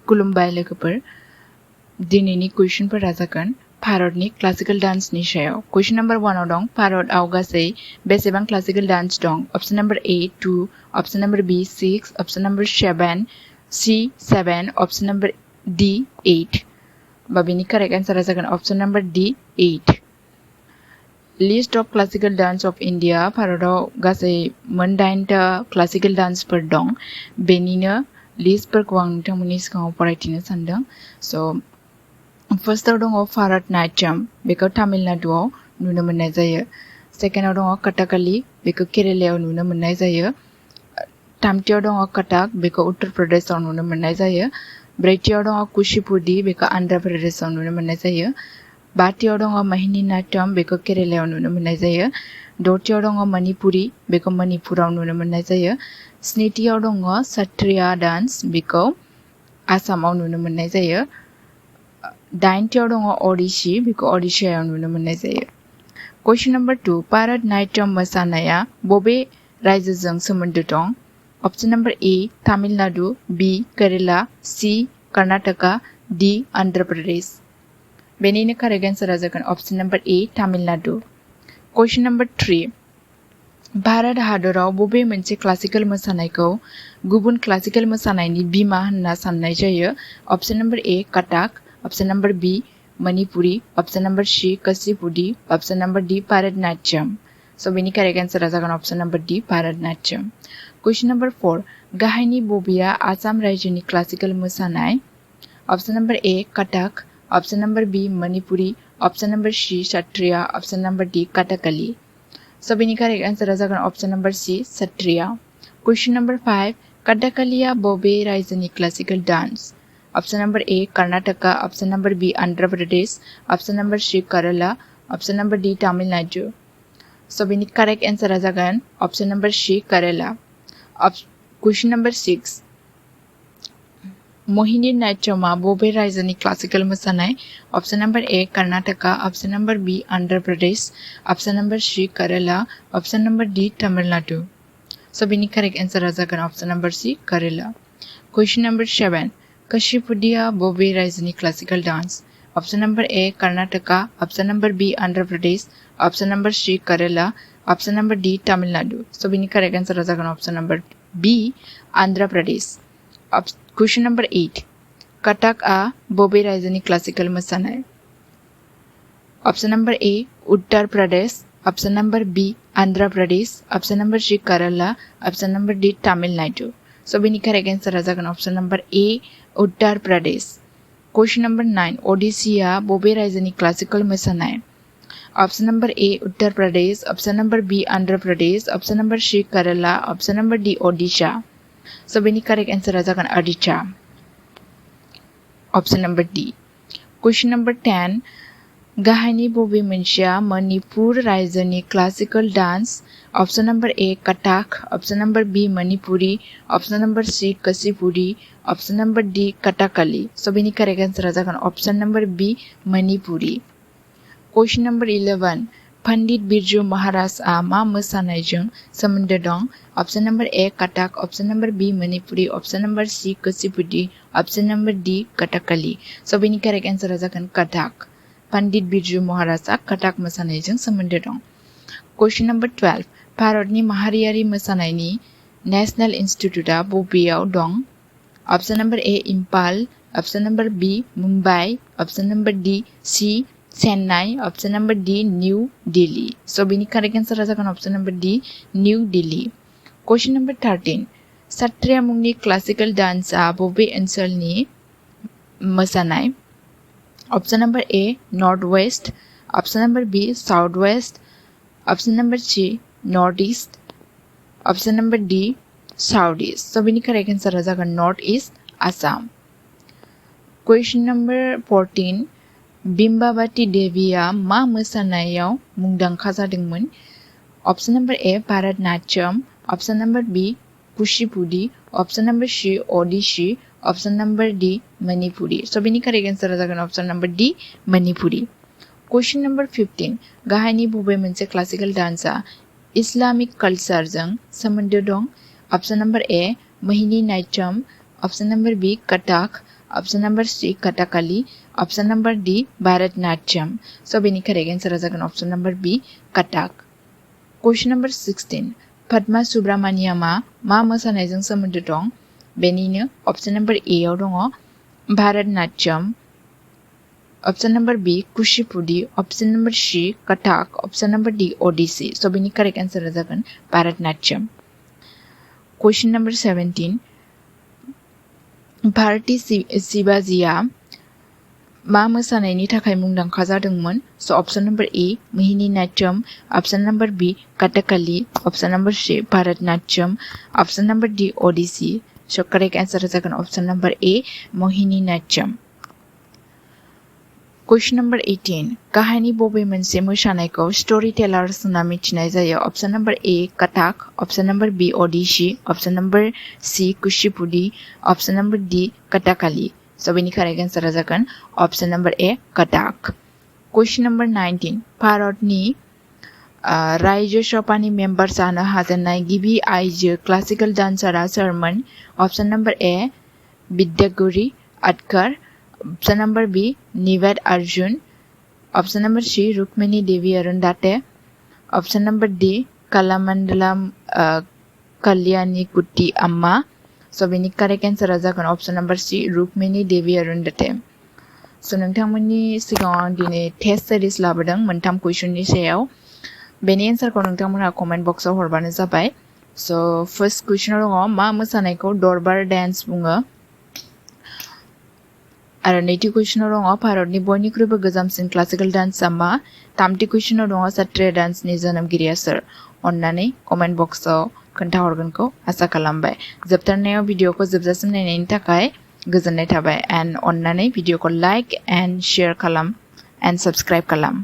खुलुमबाय लोगोफोर दिनैनि कुइसनफोरा जागोन भारतनि क्लासिकेल डान्सनि सायाव कुइसन नम्बर 1 आव दं भारतआव गासै बेसेबां क्लासिकेल डान्स दं option number A 2 option number B 6 option number 7 C 7 option number D 8 बा बेनि करेक्ट आन्सारा जागोन option number D 8 list of classical dance of India भारतआव गासै मोन 8टा क्लासिकेल डान्सफोर दं बेनिनो लिस्टफोरखौ आं नोंथांमोननि सिगाङाव फरायथिनो सानदों स' फार्स्टआव दङ भारतनाट्यम बेखौ तामिलनाडुआव नुनो मोननाय जायो सेकेन्डआव दङ कथकली बेखौ केरेलायाव नुनो मोननाय जायो थामथियाव दङ कथक बेखौ उत्तर प्रदेशआव नुनो मोननाय जायो ब्रैथियाव दङ कुचिपुडी बेखौ आन्ध्र प्रदेशआव नुनो मोननाय जायो बाथियाव दङ मोहिनीनाट्यम बेखौ केरेलायाव नुनो मोननाय जायो दथियाव दङ मणिपुरी बेखौ मणिपुराव नुनो मोननाय जायो स्निथियाव दङ सात्रिया डान्स बेखौ आसामाव नुनो मोननाय जायो दाइनथियाव दङ ओडिसी बेखौ ओडिशायाव नुनो मोननाय जायो कुइसन नम्बर 2 भारतनाट्यम मोसानाया बबे रायजोजों सोमोन्दो दं option number A Tamil Nadu B Kerala C Karnataka D Andhra Pradesh बेनिनो करेक्ट आन्सारा जागोन option number A Tamil Nadu question number 3 Bharat हादराव बबे मोनसे क्लासिकेल मोसानायखौ गुबुन क्लासिकेल मोसानायनि बिमा होनना साननाय जायो option number A Kathak option number B Manipuri option number C Kuchipudi option number D Bharatanatyam so' बेनि करेक्ट आन्सारा जागोन option number D Bharatanatyam question number 4 गाहायनि बबेया आसाम रायजोनि क्लासिकेल मोसानाय option number A Kathak option number B Manipuri option number C Sattriya option number D Kathakali so' बेनि correct आन्सारा जागोन option number C Sattriya question number 5 कथकलीया बबे रायजोनि classical dance option number A Karnataka option number B Andhra Pradesh option number C Kerala option number D Tamil Nadu स' बेनि correct आन्सारा जागोन option number C Kerala question number 6 मोहिनीनाट्यमा बबे रायजोनि क्लासिकेल मोसानाय option number A Karnataka option number B Andhra Pradesh option number C Kerala option number D Tamil Nadu स' बेनि correct आन्सारा जागोन option number C Kerala question number 7 कुचिपुडीया बबे रायजोनि classical dance option number A Karnataka option number B Andhra Pradesh option number C Kerala option number D Tamil Nadu स' बेनि correct आन्सारा जागोन option number B Andhra Pradesh question number 8 कथकआ बबे रायजोनि क्लासिकेल मोसानाय option number A Uttar Pradesh option number B Andhra Pradesh option number C Kerala option number D Tamil Nadu स' बेनि correct आन्सारा जागोन option number A Uttar Pradesh question number 9 ओडिसीया बबे रायजोनि क्लासिकेल मोसानाय option number A Uttar Pradesh, option number B Andhra Pradesh, option number C Kerala, option number D Odisha. So बेनि correct आंसरा जागोन Odisha. Option number D. Question number 10 गाहायनि बबे मोनसेया मणिपुर रायजोनि classical dance? Option number A Kathak, option number B Manipuri, option number C Kuchipudi, option number D Kathakali. So बेनि correct आंसरा जागोन option number B Manipuri. Question number 11 Pandit Birju महाराजआ मा मोसानायजों सोमोन्दो दं? Option number A Kathak, option number B Manipuri, option number C Kuchipudi, option number D Kathakali. So बेनि correct आंसरा जागोन कथक. पंडित बिरजू महाराजआ कथक मोसानायजों सोमोन्दो दं. क्वेश्चन नंबर 12 भारतनि माहारियारि मोसानायनि नेशनेल इन्स्टिट्युटआ बबेयाव दं? Option number A Imphal, option number B Mumbai, option number D C Chennai, option number D New Delhi. So बेनि करेक्ट आंसरा जागोन option number D New Delhi. Question number 13 Sattriya मुंनि क्लासिकल डांसआ बबे ओनसोलनि मोसानाय? Option number A north west, option number B south west, option number C north east, option number D south east. So बेनि correct आंसरा जागोन north east Assam. Question number 14 Bimbavati देवीया मा मोसानायाव मुंदांखा जादोंमोन? Option number A Bharatanatyam, option number B Kuchipudi, option number C Odissi, option number D Manipuri. So बेनि correct आंसरा जागोन option number D Manipuri. Question number 15 गाहायनि बबे मोनसे क्लासिकल डांसआ इस्लामिक कालचारजों सोमोन्दो दं? Option number A Mohiniyattam, option number B Kathak, Option number C, Kathakali. Option number D, Bharatnatyam. So बेनि correct answer जागोन option number B, Kathak. Question number 16. Padma Subramaniama मा मोसानायजों सोमोन्दो दं? बेनिनो option number A आव दङ Bharatnatyam. Option number B, Kuchipudi. Option number C, Kathak. Option number D, Odissi. So बेनि correct answer जागोन Bharatnatyam. Question number 17. Bharati Shivajiया मा मोसानायनि थाखाय मुंदांखा जादोंमोन? So option number A, Mohini Natyam. Option number B, Kathakali. Option number C, Bharatnatyam. Option number D, Odissi. So correct answer जागोन option number A, Mohini Natyam. Question number 18. काहानि बबे मोनसे मोसानायखौ story टेलार्स होनना मिथिनाय जायो? Option number A, Kathak. Option number B, Odissi. Option number C, Kuchipudi. Option number D, Kathakali. So बेनि correct answer जागोन option number A, Kathak. Question number 19. भारतनि राज्य सभानि मेम्बार जानो हाजेननाय गिबि आइजो क्लासिकल डान्सारा सोरमोन? Option number A, Vidyaguri Adkar. Option number B, Nivad Arjun. Option number C, Rukmini Devi Arundhate. Option number D, Kalamandalam Kalyani Kuti Amma. So बेनि correct answer जागोन option number C, Rukmini Devi Arundhate. So नोंथांमोननि सिगाङाव दिनै test series लाबोदों मोनथाम कुइसननि सायाव. बेनि एन्सारखौ नोंथांमोनहा कमेन्ट बक्सआव हरबानो जाबाय. So first कुइसनाव दङ मा मोसानायखौ दरबार डान्स बुङो? आरो नैथि कुइसनाव दङ भारतनि बयनिख्रुइबो गोजामसिन क्लासिकेल डान्सआ मा? थामथि कुइसनाव दङ सात्रिया डान्सनि जोनोमगिरिया सोर? अन्नानै कमेन्ट बक्सआव खोन्थाहरगोनखौ आसा खालामबाय. जोबथारनायाव भिडिअखौ जोबजासिम नायनायनि थाखाय गोजोननाय थाबाय and अन्नानै भिडिअखौ लाइक and शेयार खालाम and सब्सक्राइब खालाम.